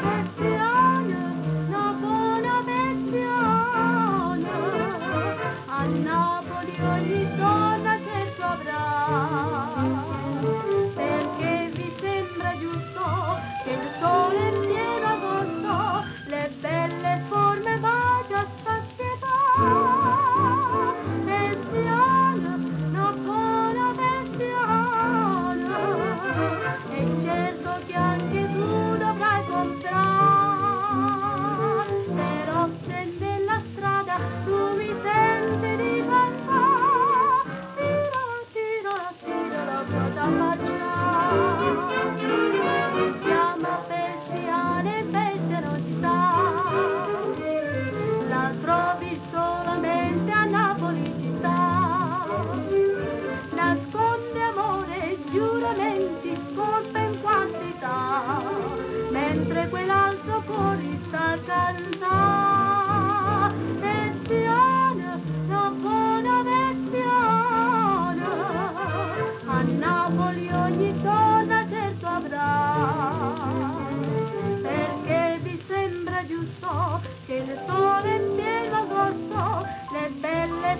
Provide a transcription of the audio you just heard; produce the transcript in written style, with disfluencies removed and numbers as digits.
Veneziana, una buona veneziana, a Napoli ogni donna certo avrà, perché vi sembra giusto che il sole in pieno agosto le belle forme bacia a sazietà. Veneziana, una buona veneziana, e certo che anche tu dovrai comprare, però se nella strada tu mi senti di cantare, tira la quota a baciare. Si chiama persiana e bestia non si sa, la trovi solamente a Napoli città. Nasconde amore e giuramenti, colpa in quantità, mentre quell'altro fuori sta a cantare. Veneziana, una buona veneziana, a Napoli ogni donna certo avrà, perché vi sembra giusto che il sole in pieno agosto le belle